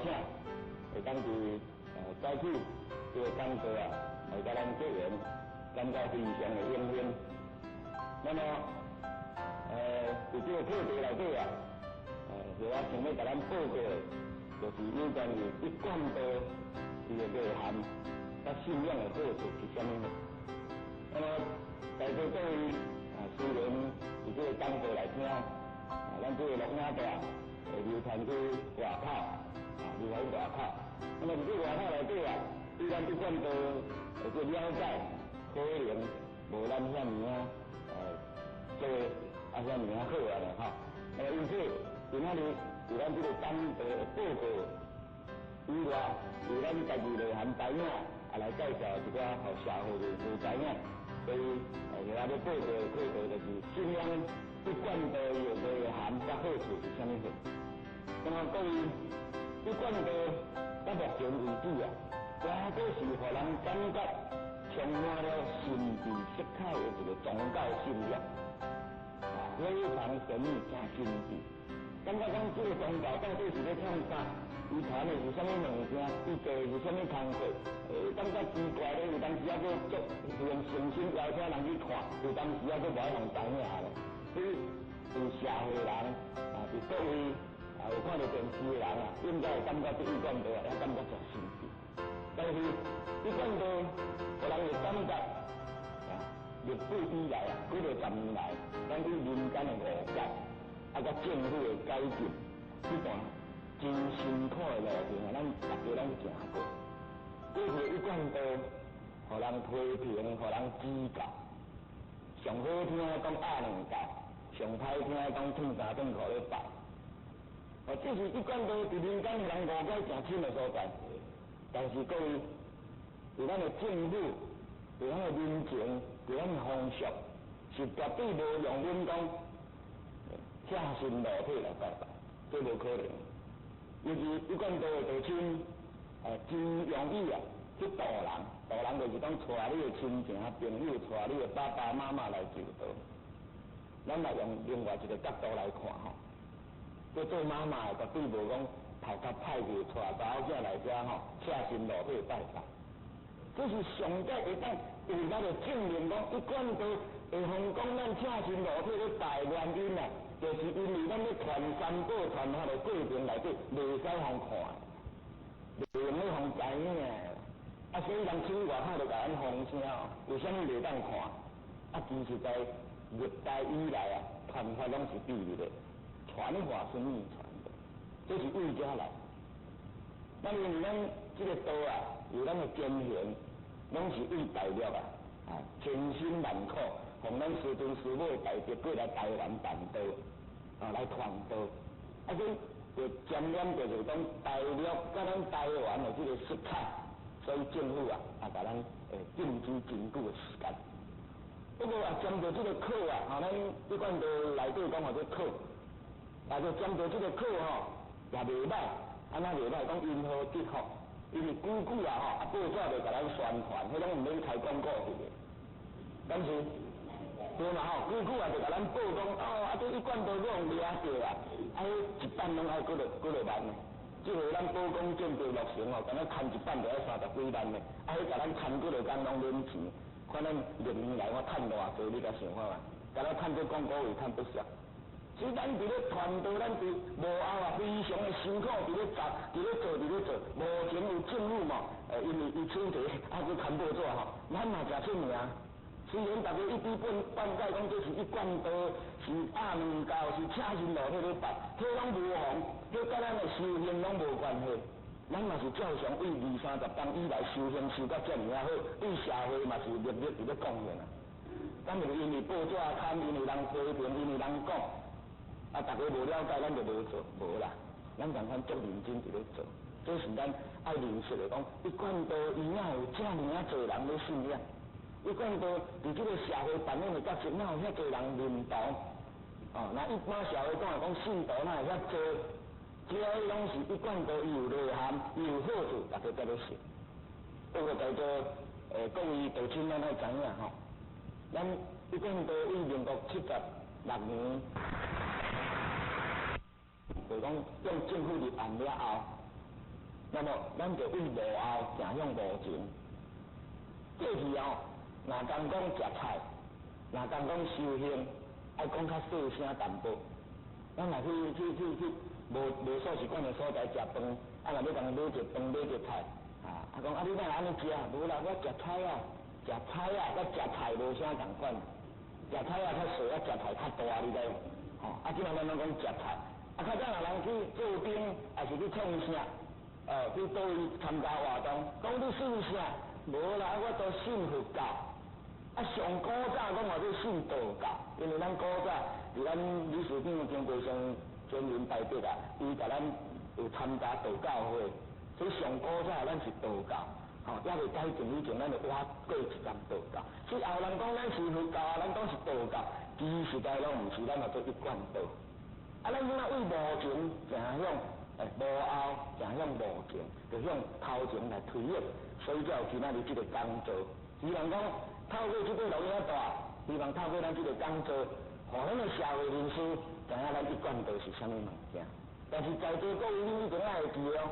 请，会当伫采取这个工作啊，会甲咱结缘，感到非常的荣幸。那么，伫这个课题内底啊，就我想要甲咱报告的，就是有关于一贯道伊个内涵甲信仰的好处是啥物呢？那么，在座各位虽然伫这个讲座来听，咱这个录影带会流传去外口，流传去外口。那么伫这外口内底啊，对咱一贯道有个了解，可能无咱遐尼啊，做遐尼啊好安尼吼。那么因此，今仔日有咱这个讲座的报告以外，有咱家己内涵知影，来介绍一寡互社会的无知影。所以，我要报告的课题就是信仰一贯道有内涵甲好处是啥物事。那么各位，一贯道到目前为止啊，大多是互人感觉充满了神秘色彩的一个宗教信仰，非常神秘真神秘。感觉讲这个宗教到底是咧创啥？伊传的是啥物物件？伊做的是啥物工课？感觉奇怪咧，有当时啊，佫足用诚心邀请人去看，有当时啊，佫无人知影咧。所以，有社会人是各位有看到电视的人应该会感觉这一贯道也感觉足神秘。但是，一贯道，互人会感觉历史以来几个10年来，咱对民间的误解，甲政府的改进，这段真辛苦的路程咱大家去行过。过去一贯道，互人批评，互人指教，上好听讲压两教，上歹听讲趁3顿苦咧拜。这是一贯道伫民间的人误解诚深的所在。但是各位，对咱的政府，对咱的民情，对咱的风俗，是绝对无用阮讲车身裸体来拜拜，这无可能。尤其一贯道的道亲，真容易去渡人就是讲带你的亲情朋友，带你的爸爸妈妈来就道。咱来用另外一个角度来看吼，这做妈妈的绝对无讲头壳歹去带查某囝来遮吼，车身裸体拜拜。这是上帝会当有咱的证明讲，一贯道会通讲咱车身裸体咧拜原因啊，就是因为咱咧传三宝传法的过程内底袂使互看，袂用咧互知影啊，所以人去外口就甲咱风声为什么袂当看？其实在历代以来传法拢是秘密的，传话是秘传的，这是为家来。那因为咱这个道有咱的艰险，拢是为大陆千辛万苦，从咱师尊师母带着过来台湾办道来传道，所以就沾染着就是讲大陆甲咱台湾的这个色彩，所以政府甲咱禁止真久的时间。不过针对这个课咱一贯道内底讲这课，就针对这个课也袂歹，安那袂歹讲因何结合，因为久报纸就甲咱宣传，迄种唔免开广告去的。但是对嘛久就甲咱报讲这一贯道我用掠着一版拢爱几落万呢。即个咱宝光建筑落成敢若牵一版就要30几万呢，甲咱牵几落工拢免钱。看咱6年来我趁偌济，你甲想看嘛？敢若趁这广告费趁不少。所以咱伫咧传道，咱伫幕后非常的辛苦，伫咧做，目前有政府嘛，因为伊请者去看报纸咱嘛诚出名。虽然大家一直半解讲这是一贯道，是压两教，是车身裸体咧拜，迄拢无妨，迄甲咱的修行拢无关系。咱嘛是照常为20-30当以来修行修到遮尔好，对社会嘛是历历伫咧贡献咱就是因为报纸刊，因为人批评，因为人讲，大家无了解，咱就无做，无啦。咱共款足认真伫咧做，这是咱爱认识的讲，一贯道伊哪有遮尔侪人咧信仰？一贯道伫这个社会扮演的角色，哪有遐侪人认同？那一般社会讲信徒哪会遐多？这些拢是一贯道有内涵、有好处，大家才咧信。不过在座各位道亲咱爱知影咱一贯道以民国76年，就讲用政府立案了后，那么咱就为无后行向无前。过去若讲食菜，若讲修行，爱讲较细声淡薄。咱若去无所习惯的所在食饭，若要讲买一饭买一菜，讲你哪安尼食？无啦，我食菜甲食菜无啥共款。食菜较细，食菜较大，你知无？即摆咱拢讲食菜。较早若人去做兵，还是去创啥？去倒位参加活动，讲你信啥？无啦，我都信佛教。上古早讲话你信道教，因为咱古早伫咱理事长经过上全人大德伊甲咱有参加道教会，所以上古早咱是道教。也未改正以前，咱就挖过一站道教。所以后人讲咱是佛教，人讲是道教，其实在拢毋是，咱叫做一贯道。咱现在为无情行向无后，行向无前，就向头前来推演，所以才有今仔日这个工作。希望讲透过这个录影带，希望透过咱这个工作，互咱的社会人士知影咱一贯道是啥物物件。但是在座各位，你一定要会记哦。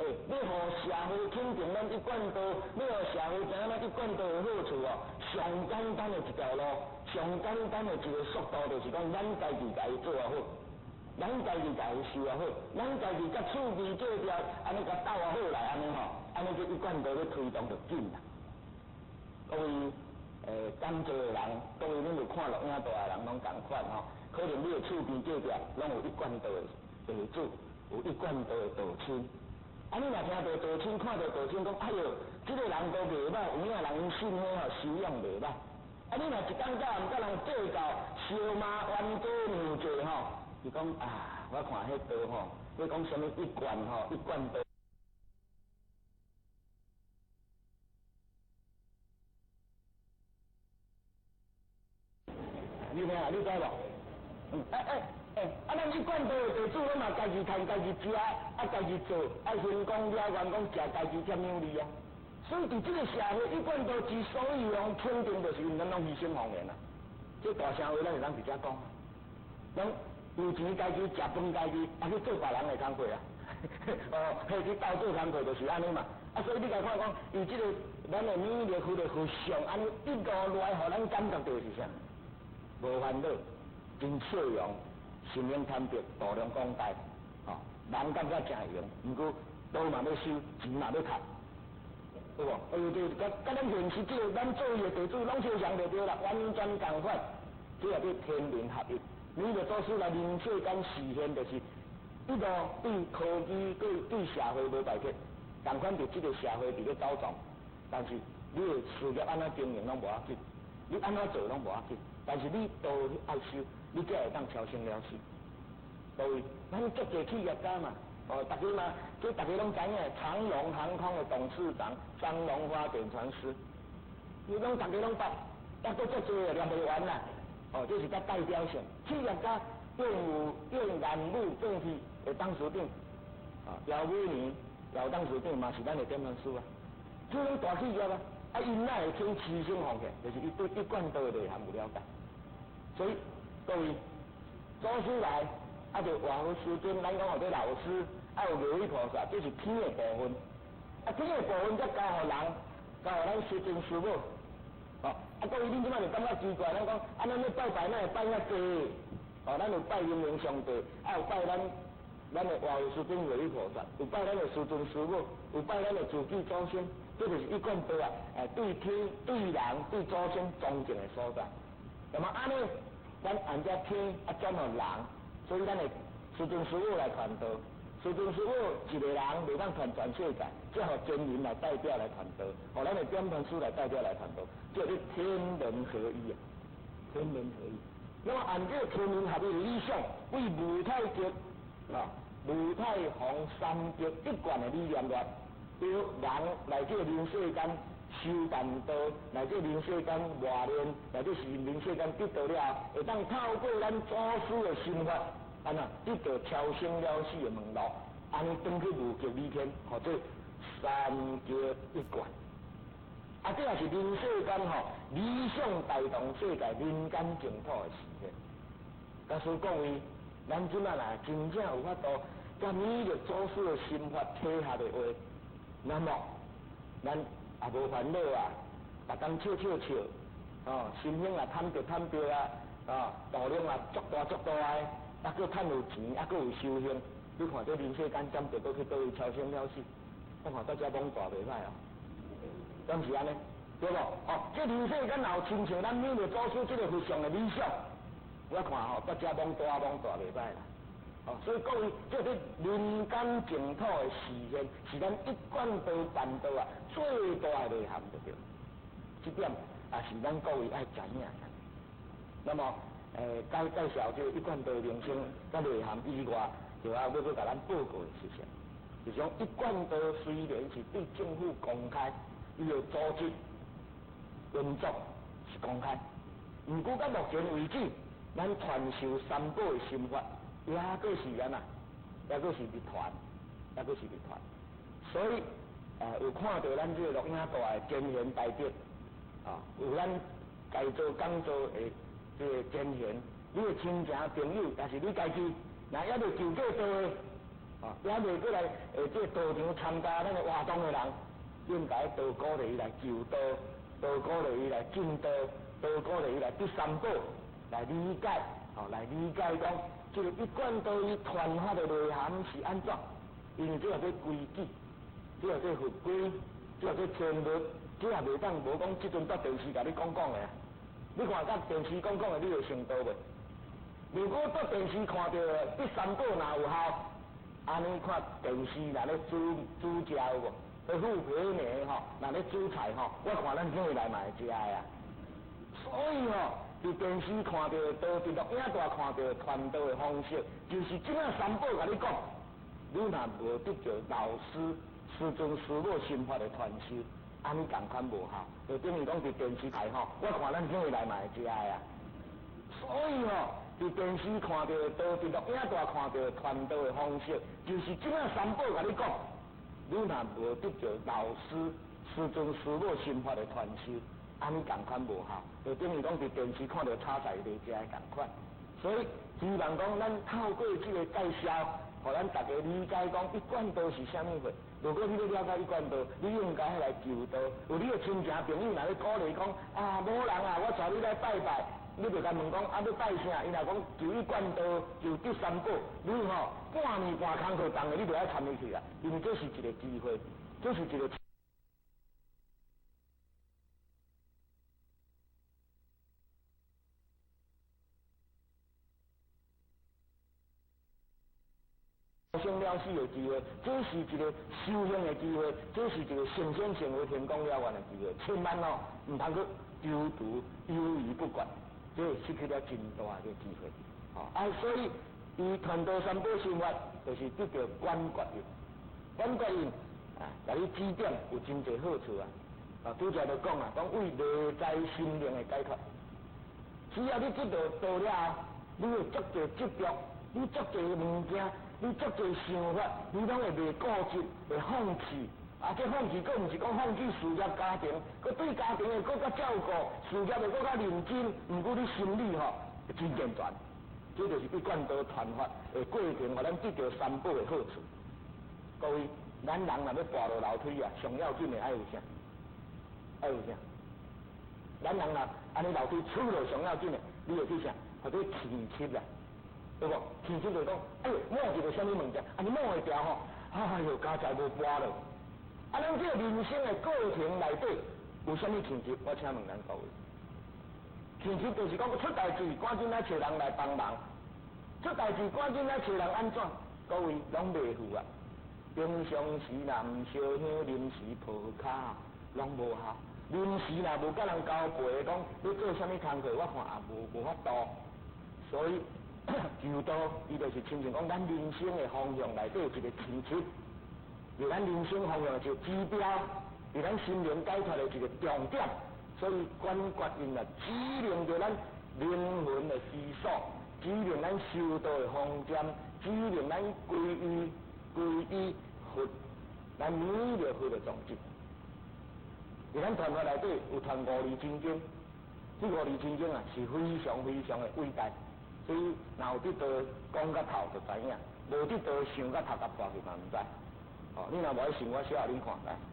你互社会肯定咱一贯道，你互社会知影咱一贯道的好处上简单的一条路，上简单的一个速度，就是讲咱家己家己做好，咱家己家己修好，咱家己甲厝边做条，安尼甲斗好来，安尼就一贯道咧推动就紧啦。各位工作的人，各位恁有看录影带的人拢同款可能你的厝边做条，拢有一贯道的地主，有一贯道的道亲。你若听到道亲，看到道亲讲，哎哟，这个人都袂歹，有影人信迄修养袂歹。你若一讲甲甲人计较，烧麻冤家牛罪伊讲我看迄道你讲什么一贯一贯道。你听你知无？咱一贯道的地主，咱嘛家己赚家己食，家己做，分工了员工食家己占养利所以伫这个社会，一贯道之所以肯定，就是因咱拢牺牲奉献这大声话咱会当直接讲，咱有钱家己食饭家己，去做别人的工课去斗做工课就是安尼嘛。所以你来看讲，伊这个咱的免疫力的互相安尼一路来，互咱感觉到是啥？无烦恼，真笑容。心灵坦白，度量广大，人感觉真用，不过刀嘛要收，钱嘛要赚，对无？就甲咱现实这个，咱做业地主拢相像就对啦，完全共款，这也叫天人合一。你着做出来人世间实现，就是一个对科技、对社会无排斥，共款就这个社会伫咧走动，但是你的事业安怎经营拢无要紧，你安怎做拢无要紧，但是你道爱修。你才会当超生了事，所以咱足侪企业家嘛，大家嘛，大家拢知影，长荣航空的董事长张荣发典传师，伊拢大家拢捌，也都足侪个念袂完啦。这是较代表性。企业家用南路政府的董事长，姚伟年姚董事长嘛是咱的典传师这种大企业因哪会肯牺牲奉献，就是伊对一贯道的内涵有了解，所以。各位，祖师来，就王师尊，咱讲这老师，有如来菩萨，这是天的部分。天的部分才教予人，教予咱师尊师母。各位，恁即摆就感觉奇怪，咱讲咱咧拜拜，咱会拜遐济，咱有拜阴明上帝，有拜咱的华为师尊如来菩萨，有拜咱的师尊师母，有拜咱的祖祖祖先，这就是一贯道对天、对人、对祖先尊敬的所在。那么安尼。咱按照天转予人，所以咱的师尊师母来传道。师尊师母一个人袂当传全世界，只互真人来代表来传道，互咱的典传师来代表来传道，叫做天人合一天人合一。那么按这个天人合一的理想，为无太极无太洪三极一贯的理念来，叫人来这人世间。修办道，乃至人世间磨练，乃至是人世间得到了，会当透过咱祖师的心法，得到超生了死的门路，安尼登去无极理天，或者三极一贯。这也是人世间理想带动世界人间净土的实现。所以各位，咱即摆真正有法度甲弥勒祖师的心法体下的话，那么咱也无烦恼啊，逐工笑笑笑，哦，心胸也贪着贪着啊，道量也足大足大的，啊，佫趁有钱，啊，佫有修行。你看这人世间占着佫去倒位超生了死，我看到遮懵大袂歹哦，敢是安尼？对无？哦，这人世间若有亲像咱弥勒祖师这个佛像的理想，我看吼，到遮懵大袂歹啦。哦，所以各位，这是人间净土的实现，是咱一贯道办道啊最大的内涵，对不对？这点也是咱各位爱知影的。那么，介绍这一贯道名称甲内涵以外，就要甲咱报告的事情，就讲一贯道虽然是对政府公开，伊的组织运作是公开，不过到目前为止，咱传授三宝的心法。也佫是安那，也佫是密传，也佫是密传，所以有看到咱这个录影带的真言大德啊，有咱该做讲座的这个真言，你的亲戚朋友，也是你家己，那也未求过道的啊，也未过来这个道场参加咱个活动的人，应该多鼓励伊来求道，多鼓励伊来进道，多鼓励伊来得三宝，来理解，哦，来理解讲。这个一贯道伊传法的内涵是安怎？因为这个规矩，这个法规，这个天律，这也袂当无讲即阵到电视甲你讲的啊。你看甲电视讲的，你会成道袂？如果到电视看到这三宝哪有效？安尼看电视若咧煮食有无？去富皮面吼，若咧煮菜吼，我看咱怎会来买食的啊？所以吼。伫电视看到的道，伫录影带看到的传道的方式，就是即啊三宝甲你讲，你若无得到老师、师尊、师母心法的传授，安尼共款无效。就等于讲伫电视台吼，我看咱怎会来买食的啊？所以吼，伫电视看到的道，伫录影带看到的传道的方式，就是即啊三宝甲你讲，你若无得到老师、师尊、师母心法的传授。安尼共款无效，就等于讲伫电视看到炒菜类食的共款，所以希望讲咱透过这个介绍，互咱大家理解讲一贯道是啥物货。如果你要了解一贯道，你应该来求道。有你的亲戚朋友若咧鼓励讲啊，某人啊，我带你来拜拜，你就甲问讲啊，要拜啥？伊若讲求一贯道，求得三宝，你吼半年半空课当的，你就要参与去啦，因为这是一个机会，这是一个。生了死的机会，这是一个修行的机会，这是一个成仙成为天公了愿的机会，千万哦，唔通去丢毒犹豫不管，这失去了真大的机会。所以伊传道三宝心法，就是得到观觉印，观觉印甲你指点有真侪好处啊。拄则就讲讲为内在心灵的解脱，只要你知道道了，你有足侪执着，你足侪物件。你足侪想法，你拢会袂固执，会放弃。这放弃，佫毋是讲放弃事业、家庭，佫对家庭会佫较照顾，事业会佫较认真。毋过你心理吼会真健全，这就是一贯道传法的过程，互咱得到三宝的好处。各位，咱人若要跋落楼梯啊，上要紧的爱有啥？爱有啥？咱人若安尼楼梯出落上要紧的，你会去啥？或者气切啦。对不？其实就讲，哎呦，摸一个什么物件，你摸会掉吼，哎呦，家财无搬了。咱这个人生的过程内底有什么情节？我请问咱各位，情节就是讲出代志，赶紧来找人来帮忙；出代志，赶紧来找人安怎？各位拢袂赴啊！平常时若唔烧香，临时抱卡，拢无效。临时若无甲人交陪，讲你做什么工课，我看也无法度，所以。求道，伊就是亲像讲咱人生的方向内底有一个清晰，是咱人生方向的一个指标，是咱心灵解脱的一个重点。所以观觉印啊，指明着咱灵魂的思索，指明咱修道的方针，指明咱皈依佛，咱弥勒佛的宗旨。在咱传法内底有传五字真经，这五字真经啊是非常非常的伟大。所以，若有得到讲到头就知影，无得到想甲头壳破去嘛毋知。哦，你若无爱想，我写互恁看来。